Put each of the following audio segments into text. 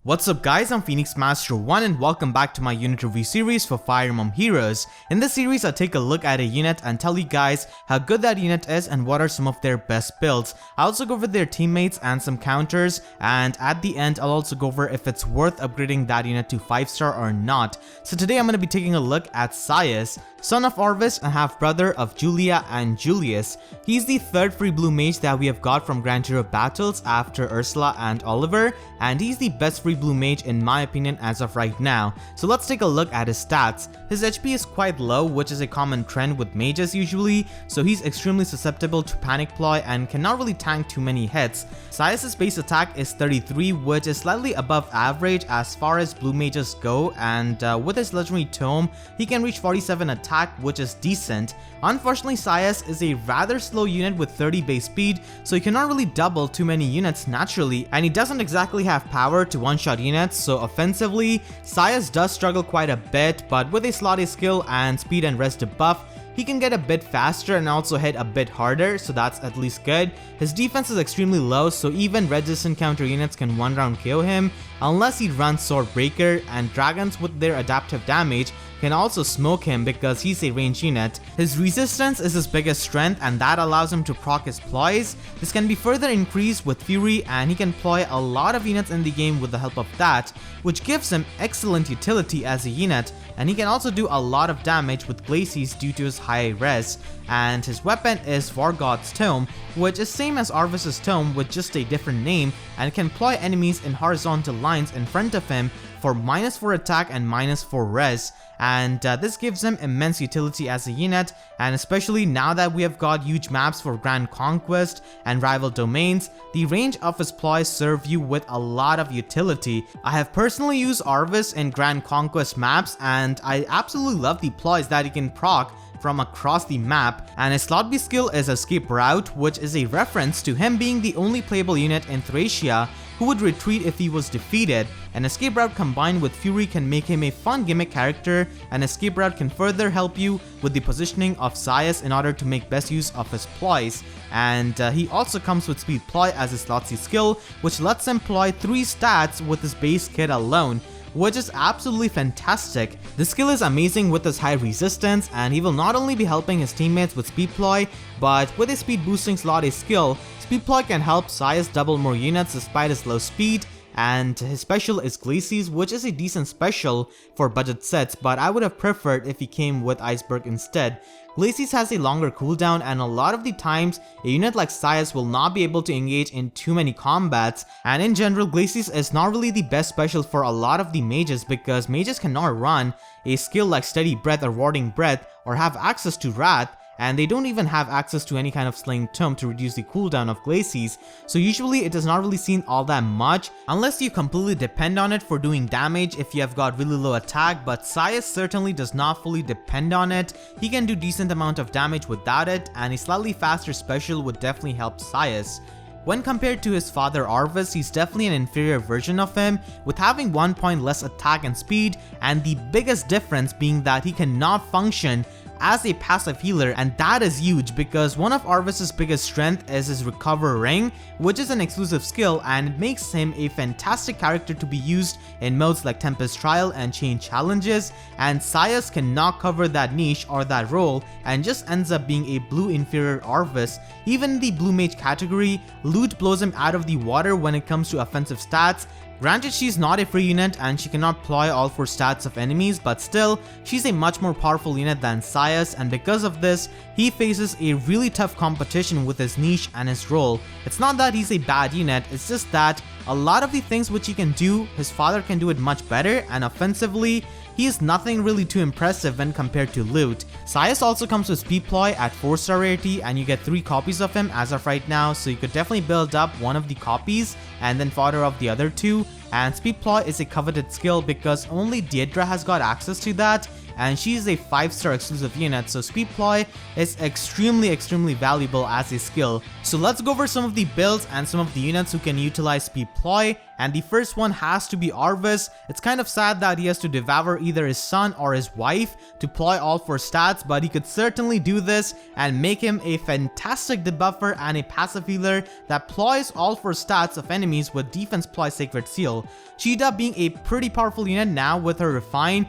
What's up guys, I'm Phoenix Master 1 and welcome back to my unit review series for Fire Emblem Heroes. In this series I take a look at a unit and tell you guys how good that unit is and what are some of their best builds. I also go over their teammates and some counters, and at the end I'll also go over if it's worth upgrading that unit to 5-star or not. So today I'm going to be taking a look at Saias, son of Orvis and half-brother of Julia and Julius. He's the third free blue mage that we have got from Grand Hero battles after Ursula and Oliver, and he's the best free blue mage in my opinion as of right now. So let's take a look at his stats. His HP is quite low, which is a common trend with mages usually, so he's extremely susceptible to panic ploy and cannot really tank too many hits. Saias' base attack is 33, which is slightly above average as far as blue mages go, and with his legendary tome he can reach 47 attack, which is decent. Unfortunately, Saias is a rather slow unit with 30 base speed, so he cannot really double too many units naturally, and he doesn't exactly have power to one-shot units, so offensively, Saias does struggle quite a bit, but with a slotty skill and speed and rest debuff, he can get a bit faster and also hit a bit harder, so that's at least good. His defense is extremely low, so even resistant counter units can one round KO him unless he runs Sword Breaker, and dragons with their adaptive damage can also smoke him because he's a ranged unit. His resistance is his biggest strength, and that allows him to proc his ploys. This can be further increased with Fury, and he can ploy a lot of units in the game with the help of that, which gives him excellent utility as a unit, and he can also do a lot of damage with Glacies due to his high res. And his weapon is Vargod's Tome, which is same as Orvis's Tome with just a different name, and can ploy enemies in horizontal lines in front of him for -4 attack and -4 res, and this gives him immense utility as a unit, and especially now that we have got huge maps for Grand Conquest and rival domains, the range of his ploys serve you with a lot of utility. I have personally used Orvis in Grand Conquest maps, and I absolutely love the ploys that he can proc from across the map, and his slot B skill is Escape Route, which is a reference to him being the only playable unit in Thracia who would retreat if he was defeated. An Escape Route combined with Fury can make him a fun gimmick character, and Escape Route can further help you with the positioning of Saias in order to make best use of his ploys. And he also comes with Speed Ploy as his slot C skill, which lets him ploy 3 stats with his base kit alone, which is absolutely fantastic. The skill is amazing with his high resistance, and he will not only be helping his teammates with Speed Ploy, but with his speed boosting slot A skill, Speed Ploy can help Saias double more units despite his low speed, and his special is Glacies, which is a decent special for budget sets, but I would have preferred if he came with Iceberg instead. Glacies has a longer cooldown, and a lot of the times a unit like Saias will not be able to engage in too many combats, and in general Glacies is not really the best special for a lot of the mages because mages cannot run a skill like Steady Breath or Warding Breath or have access to Wrath, and they don't even have access to any kind of Slaying Tome to reduce the cooldown of Glacies, so usually it is not really seen all that much unless you completely depend on it for doing damage if you have got really low attack, but Saias certainly does not fully depend on it. He can do decent amount of damage without it, and a slightly faster special would definitely help Saias. When compared to his father Orvis, he's definitely an inferior version of him, with having 1 point less attack and speed, and the biggest difference being that he cannot function as a passive healer, and that is huge because one of Orvis's biggest strength is his Recover Ring, which is an exclusive skill, and it makes him a fantastic character to be used in modes like Tempest Trial and Chain Challenges, and Saias cannot cover that niche or that role and just ends up being a blue inferior Orvis. Even in the blue mage category, loot blows him out of the water when it comes to offensive stats. Granted, she's not a free unit and she cannot ploy all 4 stats of enemies, but still, she's a much more powerful unit than Saias, and because of this, he faces a really tough competition with his niche and his role. It's not that he's a bad unit, it's just that a lot of the things which he can do, his father can do it much better, and offensively, he is nothing really too impressive when compared to loot. Saias also comes with Speed Ploy at 4-star rarity, and you get 3 copies of him as of right now, so you could definitely build up one of the copies and then fodder up the other 2. And Speed Ploy is a coveted skill because only Deidre has got access to that, and she is a 5-star exclusive unit, so Speed Ploy is extremely valuable as a skill. So let's go over some of the builds and some of the units who can utilize Speed Ploy, and the first one has to be Arvis. It's kind of sad that he has to devour either his son or his wife to Ploy all 4 stats, but he could certainly do this and make him a fantastic debuffer and a passive healer that ploys all 4 stats of enemies with defense Ploy Sacred Seal. Cheetah, being a pretty powerful unit now with her Refine,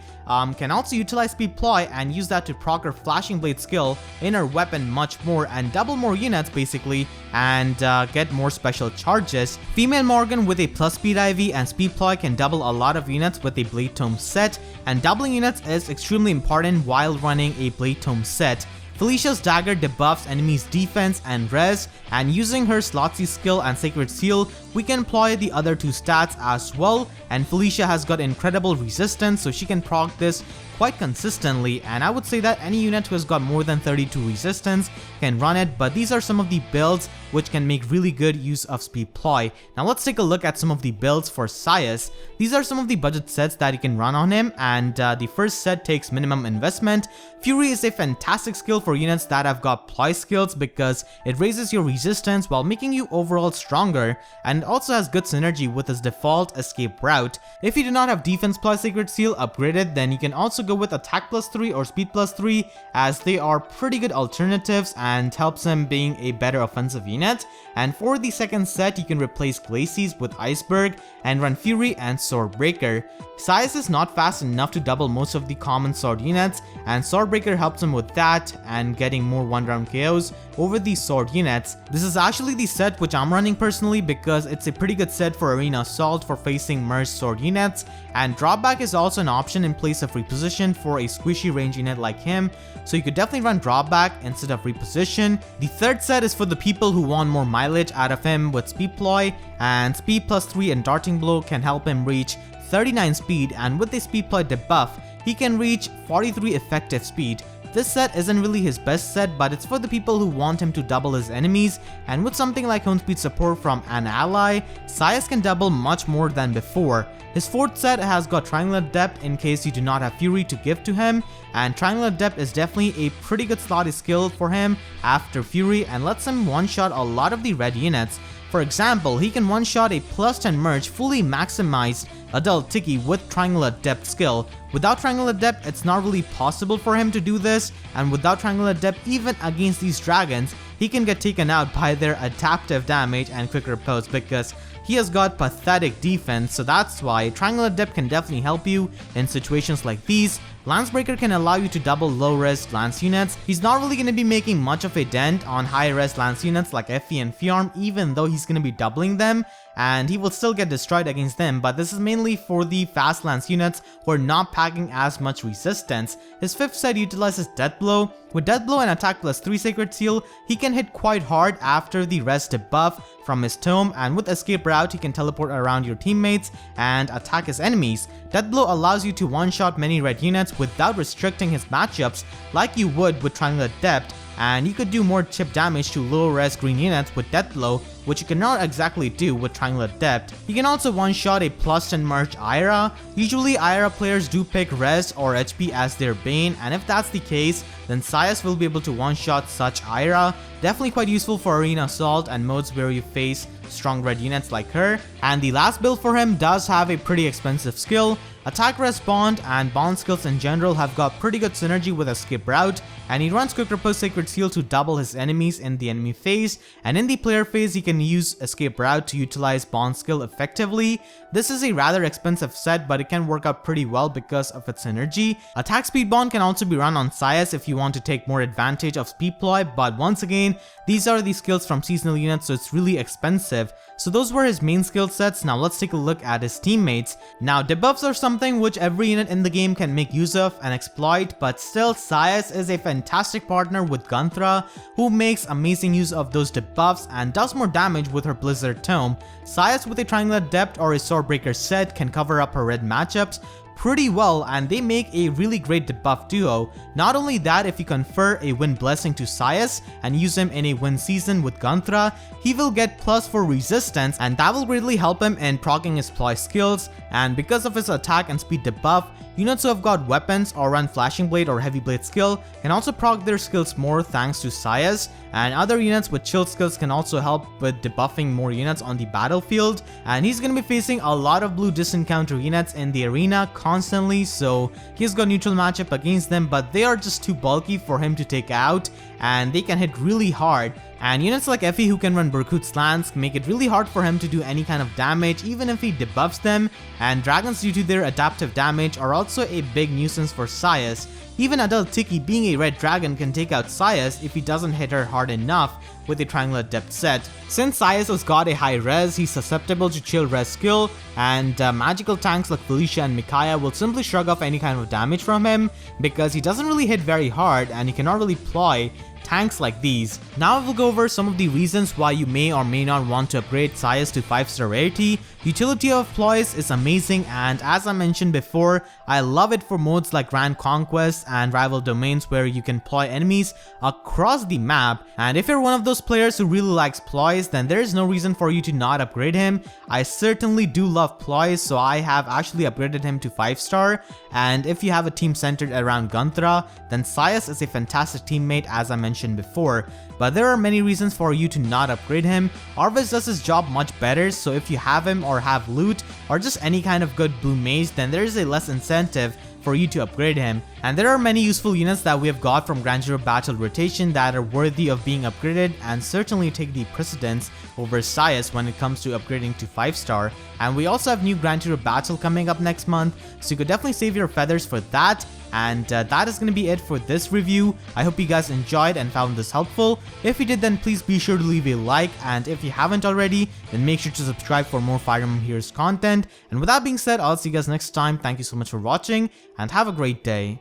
can also utilize Speed Ploy and use that to proc her Flashing Blade skill in her weapon much more and double more units basically, and get more special charges. Female Morgan with a plus speed IV and Speed Ploy can double a lot of units with a Blade Tome set, and doubling units is extremely important while running a Blade Tome set. Felicia's dagger debuffs enemies' defense and res, and using her Slotsy skill and Sacred Seal, we can employ the other 2 stats as well, and Felicia has got incredible resistance, so she can proc this quite consistently, and I would say that any unit who has got more than 32 resistance can run it, but these are some of the builds which can make really good use of Speed Ploy. Now let's take a look at some of the builds for Saias. These are some of the budget sets that you can run on him, and the first set takes minimum investment. Fury is a fantastic skill for units that have got Ploy skills because it raises your resistance while making you overall stronger, and it also has good synergy with his default escape route. If you do not have defense Ploy Sacred Seal upgraded, then you can also go with attack +3 or speed +3, as they are pretty good alternatives and helps him being a better offensive unit. And for the second set, you can replace Glacies with Iceberg and run Fury and Swordbreaker. Saias is not fast enough to double most of the common sword units, and Swordbreaker helps him with that and getting more 1-round KOs over these sword units. This is actually the set which I'm running personally because it's a pretty good set for Arena Assault for facing merged sword units, and drawback is also an option in place of reposition for a squishy range unit like him, so you could definitely run drawback instead of reposition. The third set is for the people who want more mileage out of him with Speed Ploy, and Speed +3 and Darting Blow can help him reach 39 speed, and with the Speed Ploy debuff, he can reach 43 effective speed. This set isn't really his best set, but it's for the people who want him to double his enemies, and with something like home speed support from an ally, Saias can double much more than before. His fourth set has got Triangular Adept in case you do not have Fury to give to him, and Triangular Adept is definitely a pretty good slotty skill for him after Fury and lets him one-shot a lot of the red units. For example, he can one-shot a +10 merge fully maximized Adult Tiki with Triangular Adept skill. Without Triangular Adept, it's not really possible for him to do this, and without Triangular Adept, even against these dragons, he can get taken out by their adaptive damage and quick riposte because he has got pathetic defense, so that's why Triangular Adept can definitely help you in situations like these. Lancebreaker can allow you to double low-res lance units. He's not really going to be making much of a dent on high-res lance units like Effie and Fiarm, even though he's going to be doubling them, and he will still get destroyed against them, but this is mainly for the fast lance units who are not packing as much resistance. His fifth set utilizes Death Blow. With Death Blow and attack +3 Sacred Seal, he can hit quite hard after the rest debuff from his tome, and with Escape Route he can teleport around your teammates and attack his enemies. Death Blow allows you to one-shot many red units without restricting his matchups like you would with Triangular Adept, and you could do more chip damage to low-res green units with Death Blow, which you cannot exactly do with Triangular Adept. You can also one-shot a +10 merge Ira. Usually Ira players do pick res or HP as their bane, and if that's the case, then Saias will be able to one-shot such Ira. Definitely quite useful for Arena Assault and modes where you face strong red units like her. And the last build for him does have a pretty expensive skill. Attack Res Bond and Bond skills in general have got pretty good synergy with Escape Route, and he runs Quick Riposte Sacred Seal to double his enemies in the enemy phase, and in the player phase he can use Escape Route to utilize Bond skill effectively. This is a rather expensive set, but it can work out pretty well because of its synergy. Attack Speed Bond can also be run on Saias if you want to take more advantage of Speed Ploy, but once again, these are the skills from seasonal units, so it's really expensive. So those were his main skill sets. Now let's take a look at his teammates. Now debuffs are something which every unit in the game can make use of and exploit, but still Saias is a fantastic partner with Gunthra, who makes amazing use of those debuffs and does more damage with her Blizzard Tome. Saias with a Triangular Adept or a Swordbreaker set can cover up her red matchups, pretty well, and they make a really great debuff duo. Not only that, if you confer a wind blessing to Saias and use him in a wind season with Gunthra, he will get +4 resistance, and that will greatly help him in proccing his Ploy skills. And because of his attack and speed debuff, units who have got weapons or run Flashing Blade or Heavy Blade skill can also proc their skills more thanks to Saias, and other units with chill skills can also help with debuffing more units on the battlefield. And he's gonna be facing a lot of blue distant counter units in the arena constantly, so he's got neutral matchup against them, but they are just too bulky for him to take out, and they can hit really hard. And units like Effie who can run Berkut's Lance make it really hard for him to do any kind of damage even if he debuffs them, and dragons due to their adaptive damage are also a big nuisance for Saias. Even Adult Tiki being a red dragon can take out Saias if he doesn't hit her hard enough with a triangular depth set. Since Saias has got a high res, he's susceptible to chill res skill, and magical tanks like Felicia and Micaiah will simply shrug off any kind of damage from him because he doesn't really hit very hard and he cannot really ploy tanks like these. Now I will go over some of the reasons why you may or may not want to upgrade Saias to 5-star rarity. Utility of Ploys is amazing, and as I mentioned before, I love it for modes like Grand Conquest and Rival Domains where you can ploy enemies across the map. And if you're one of those players who really likes Ploys, then there is no reason for you to not upgrade him. I certainly do love Ploys, so I have actually upgraded him to 5-star. And if you have a team centered around Gunthra, then Saias is a fantastic teammate as I mentioned before. But there are many reasons for you to not upgrade him. Orvis does his job much better, so if you have him or have loot or just any kind of good blue mage, then there is a less incentive for you to upgrade him. And there are many useful units that we have got from Grand Hero Battle rotation that are worthy of being upgraded and certainly take the precedence over Saias when it comes to upgrading to 5-star. And we also have new Grand Hero Battle coming up next month, so you could definitely save your feathers for that. And that is going to be it for this review. I hope you guys enjoyed and found this helpful. If you did, then please be sure to leave a like, and if you haven't already, then make sure to subscribe for more Fire Emblem Heroes content. And with that being said, I'll see you guys next time. Thank you so much for watching and have a great day.